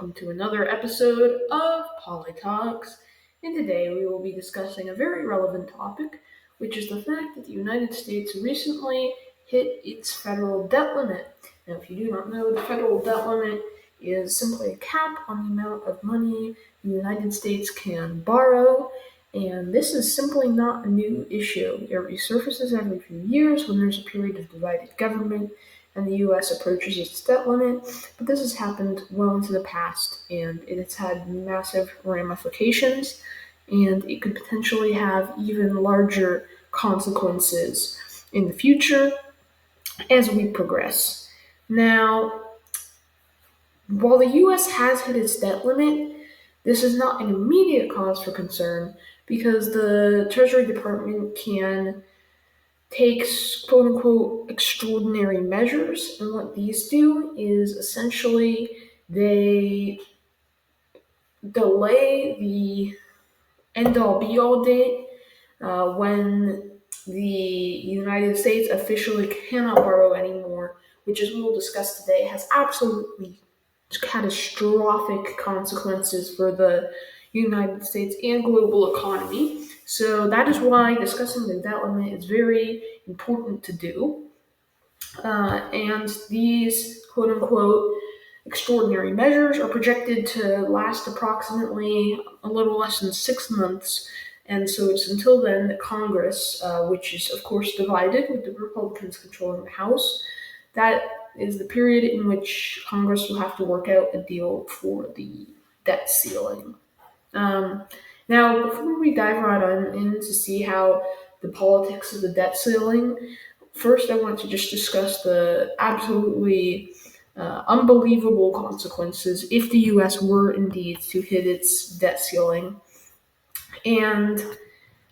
welcome to another episode of PoliTalks. And today we will be discussing a very relevant topic, which is the fact that the United States recently hit its federal debt limit. Now, if you do not know, the federal debt limit is simply a cap on the amount of money the United States can borrow, and this is simply not a new issue. It resurfaces every few years when there's a period of divided government and the U.S. approaches its debt limit, but this has happened well into the past, and it has had massive ramifications, and it could potentially have even larger consequences in the future as we progress. Now, while the U.S. has hit its debt limit, this is not an immediate cause for concern because the Treasury Department can takes quote-unquote extraordinary measures, and what these do is essentially they delay the end-all be-all date when the United States officially cannot borrow anymore, which, as we will discuss today, has absolutely catastrophic consequences for the United States and global economy. So that is why discussing the debt limit is very important to do. And these quote unquote extraordinary measures are projected to last approximately a little less than 6 months. And so it's until then that Congress, which is of course divided with the Republicans controlling the House, that is the period in which Congress will have to work out a deal for the debt ceiling. Now, before we dive right on in to see how the politics of the debt ceiling, first I want to just discuss the absolutely unbelievable consequences if the U.S. were indeed to hit its debt ceiling. And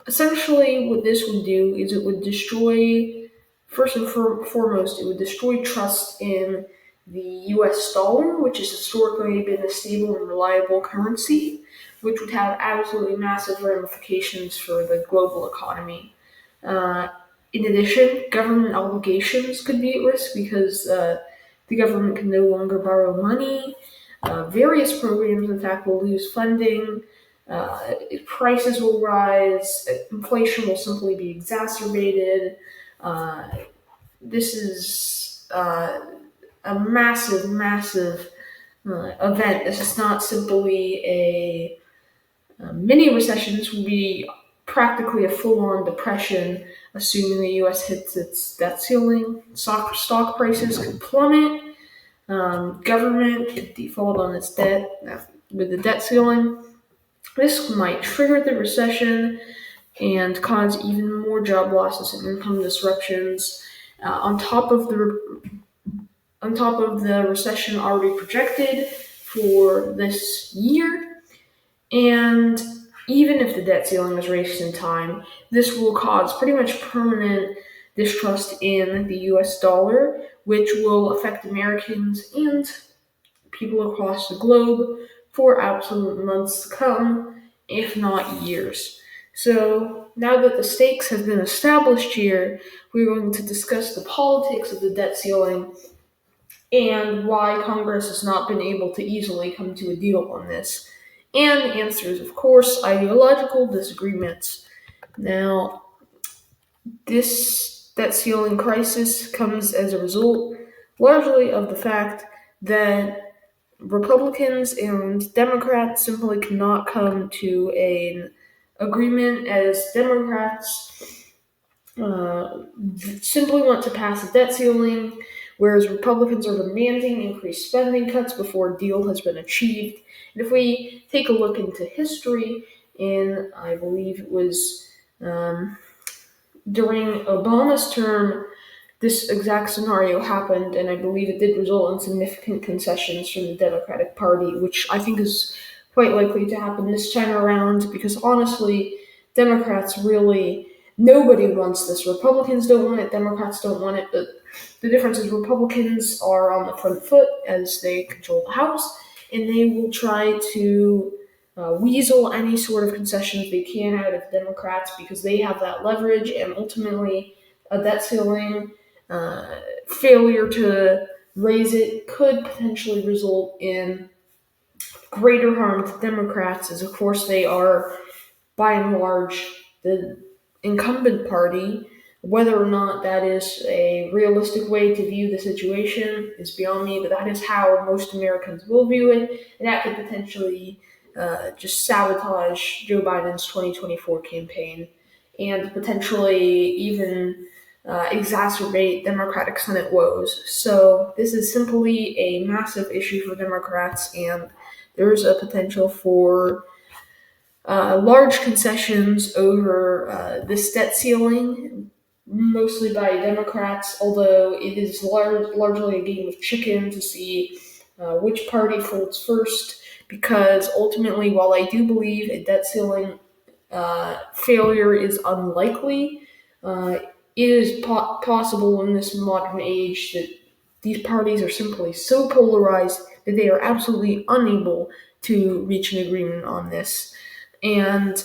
essentially what this would do is it would destroy, first and foremost, it would destroy trust in the U.S. dollar, which has historically been a stable and reliable currency, which would have absolutely massive ramifications for the global economy. In addition, government obligations could be at risk because the government can no longer borrow money. Various programs, in fact, will lose funding. Prices will rise. Inflation will simply be exacerbated. This is a massive event. This is not simply a mini recession. This will be practically a full-on depression, assuming the U.S. hits its debt ceiling. Stock prices could plummet. Government could default on its debt with the debt ceiling. This might trigger the recession and cause even more job losses and income disruptions. On top of the recession already projected for this year, and even if the debt ceiling is raised in time, this will cause pretty much permanent distrust in the US dollar, which will affect Americans and people across the globe for absolute months to come, if not years. So now that the stakes have been established here, we're going to discuss the politics of the debt ceiling and why Congress has not been able to easily come to a deal on this. And the answer is, of course, ideological disagreements. Now, this debt ceiling crisis comes as a result largely of the fact that Republicans and Democrats simply cannot come to an agreement, as Democrats simply want to pass a debt ceiling, whereas Republicans are demanding increased spending cuts before a deal has been achieved. And if we take a look into history, I believe it was during Obama's term, this exact scenario happened, and I believe it did result in significant concessions from the Democratic Party, which I think is quite likely to happen this time around, because honestly, Democrats really, nobody wants this. Republicans don't want it, Democrats don't want it, but the difference is Republicans are on the front foot as they control the House, and they will try to weasel any sort of concessions they can out of Democrats because they have that leverage, and ultimately a debt ceiling failure to raise it could potentially result in greater harm to Democrats, as of course they are by and large the incumbent party. Whether or not that is a realistic way to view the situation is beyond me, but that is how most Americans will view it, and that could potentially just sabotage Joe Biden's 2024 campaign and potentially even exacerbate Democratic Senate woes. So, this is simply a massive issue for Democrats, and there's a potential for large concessions over this debt ceiling, mostly by Democrats, although it is largely a game of chicken to see which party folds first. Because ultimately, while I do believe a debt ceiling failure is unlikely, uh, it is possible in this modern age that these parties are simply so polarized that they are absolutely unable to reach an agreement on this. And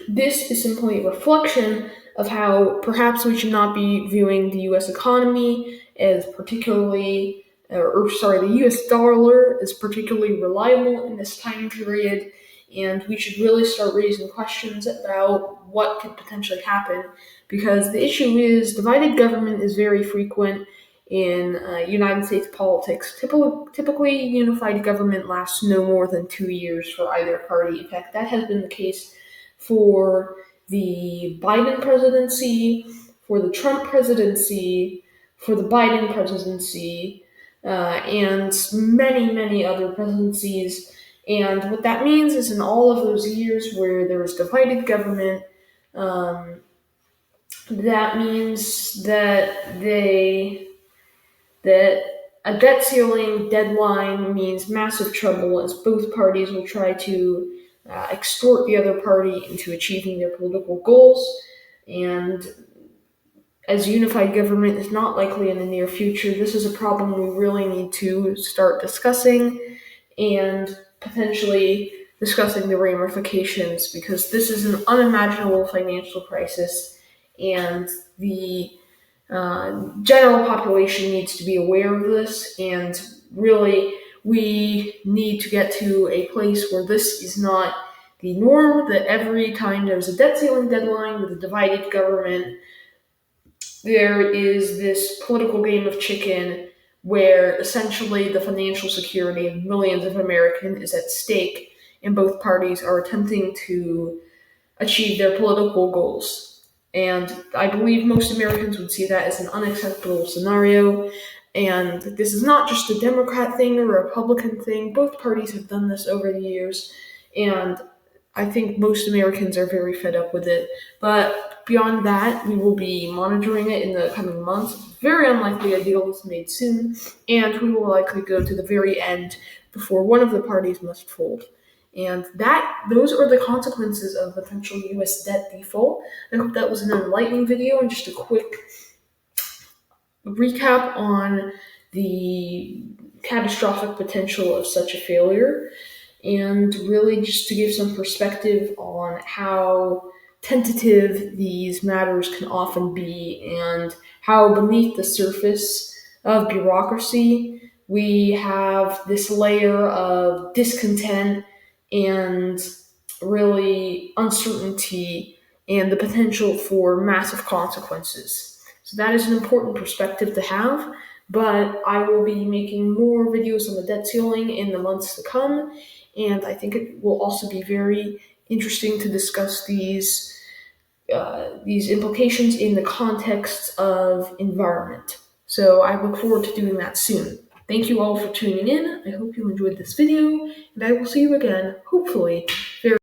this is simply a reflection of how perhaps we should not be viewing the US economy as particularly, the US dollar is particularly reliable in this time period, and we should really start raising questions about what could potentially happen because the issue is divided government is very frequent in United States politics. Typically, unified government lasts no more than 2 years for either party. In fact, that has been the case for the Biden presidency, for the Trump presidency, for the Biden presidency, and many, many other presidencies. And what that means is in all of those years where there was divided government, um, that means that a debt ceiling deadline means massive trouble as both parties will try to extort the other party into achieving their political goals. And as unified government is not likely in the near future, this is a problem we really need to start discussing and potentially discussing the ramifications because this is an unimaginable financial crisis and the general population needs to be aware of this, and really, we need to get to a place where this is not the norm. That every time there's a debt ceiling deadline with a divided government, there is this political game of chicken where essentially the financial security of millions of Americans is at stake, and both parties are attempting to achieve their political goals. And I believe most Americans would see that as an unacceptable scenario. And this is not just a Democrat thing or a Republican thing. Both parties have done this over the years. And I think most Americans are very fed up with it. But beyond that, we will be monitoring it in the coming months. It's very unlikely a deal is made soon. And we will likely go to the very end before one of the parties must fold. And those are the consequences of potential US debt default. I hope that was an enlightening video and just a quick recap on the catastrophic potential of such a failure, and really just to give some perspective on how tentative these matters can often be and how beneath the surface of bureaucracy we have this layer of discontent and really uncertainty and the potential for massive consequences. So that is an important perspective to have, but I will be making more videos on the debt ceiling in the months to come, and I think it will also be very interesting to discuss these implications in the context of environment. So I look forward to doing that soon. Thank you all for tuning in. I hope you enjoyed this video, and I will see you again, hopefully, very